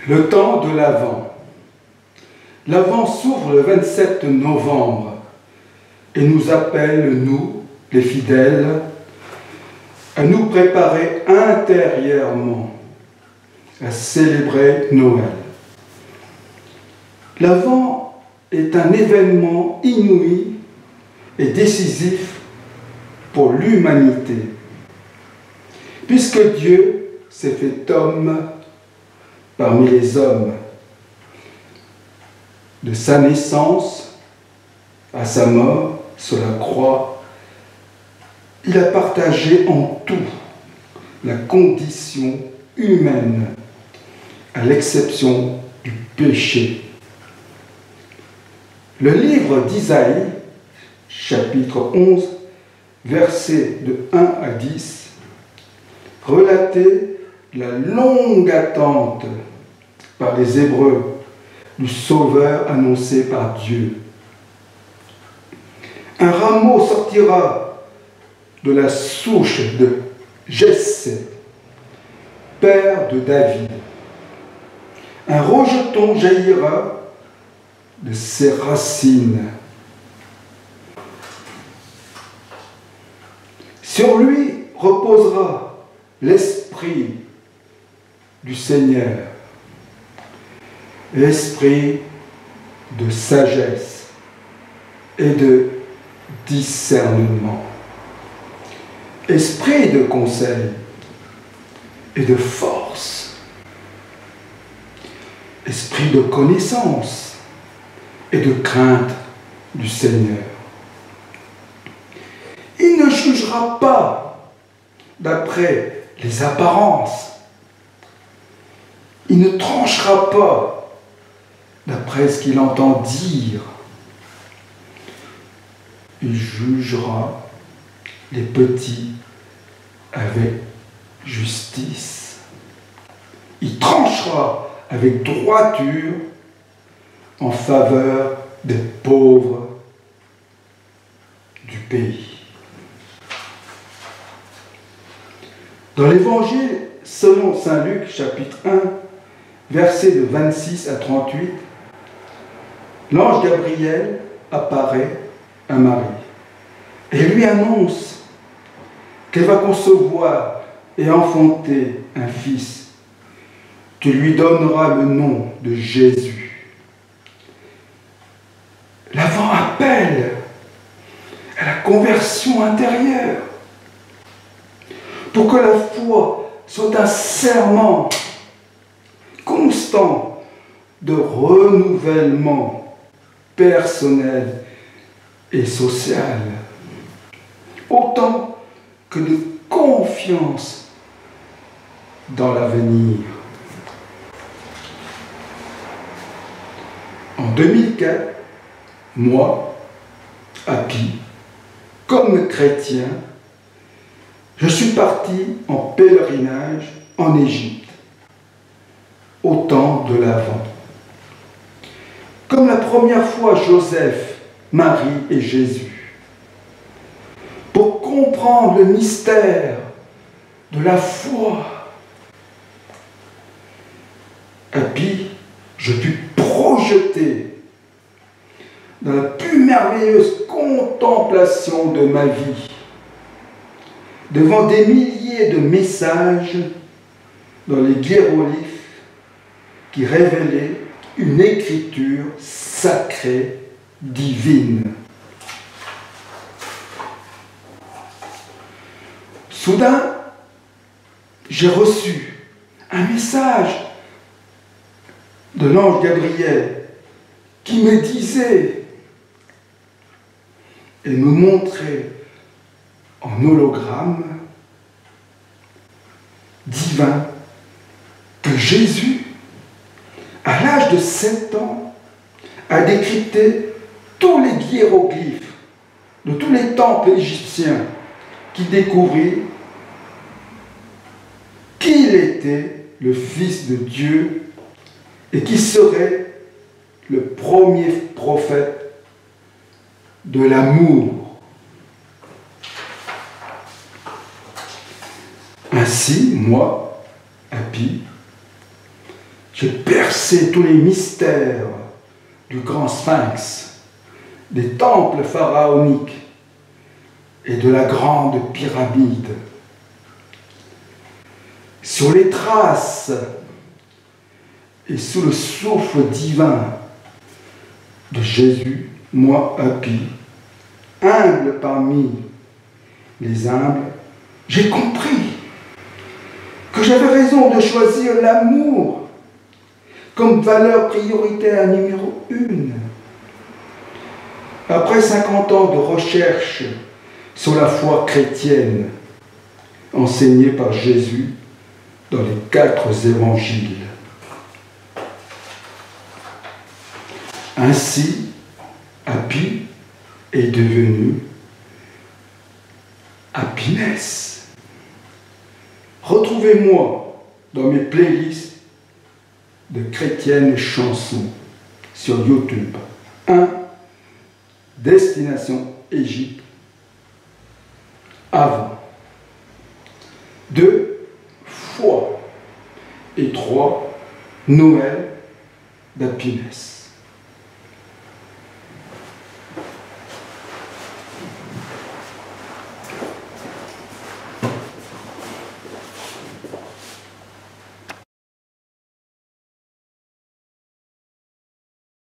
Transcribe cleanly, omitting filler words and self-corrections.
Le temps de l'Avent. L'Avent s'ouvre le 27 novembre et nous appelle, nous, les fidèles, à nous préparer intérieurement à célébrer Noël. L'Avent est un événement inouï et décisif pour l'humanité, puisque Dieu s'est fait homme parmi les hommes. De sa naissance à sa mort sur la croix, il a partagé en tout la condition humaine, à l'exception du péché. Le livre d'Isaïe, chapitre 11, versets de 1 à 10, relatait la longue attente par les Hébreux du Sauveur annoncé par Dieu. Un rameau sortira de la souche de Jessé, père de David. Un rejeton jaillira de ses racines. Sur lui reposera l'Esprit du Seigneur, l'esprit de sagesse et de discernement, esprit de conseil et de force, esprit de connaissance et de crainte du Seigneur. Il ne jugera pas d'après les apparences. Il ne tranchera pas d'après ce qu'il entend dire. Il jugera les petits avec justice. Il tranchera avec droiture en faveur des pauvres du pays. Dans l'Évangile selon saint Luc, chapitre 1, versets de 26 à 38, l'ange Gabriel apparaît à Marie et lui annonce qu'elle va concevoir et enfanter un fils. Tu lui donneras le nom de Jésus. L'Avent appelle à la conversion intérieure pour que la foi soit un serment constant de renouvellement personnel et social, autant que de confiance dans l'avenir. En 2004, moi, Happy, comme chrétien, je suis parti en pèlerinage en Égypte, au temps de l'Avent. Comme la première fois Joseph, Marie et Jésus, pour comprendre le mystère de la foi. Et puis, je pus projeter dans la plus merveilleuse contemplation de ma vie, devant des milliers de messages dans les hiéroglyphes qui révélaient une écriture sacrée, divine. Soudain, j'ai reçu un message de l'ange Gabriel qui me disait et me montrait en hologramme divin que Jésus, à l'âge de 7 ans, a décrypté tous les hiéroglyphes de tous les temples égyptiens qui découvrit qu'il était le Fils de Dieu et qui serait le premier prophète de l'amour. Ainsi, moi, Happy, J'ai percé tous les mystères du grand sphinx, des temples pharaoniques et de la grande pyramide. Sur les traces et sous le souffle divin de Jésus, moi, Happy, humble parmi les humbles, j'ai compris que j'avais raison de choisir l'amour comme valeur prioritaire numéro 1. Après 50 ans de recherche sur la foi chrétienne enseignée par Jésus dans les 4 évangiles. Ainsi, Happy est devenu Happiness. Retrouvez-moi dans mes playlists de chrétiennes chansons sur YouTube. 1. Destination Égypte. Avant. 2. Foi. Et 3. Noël d'Happiness.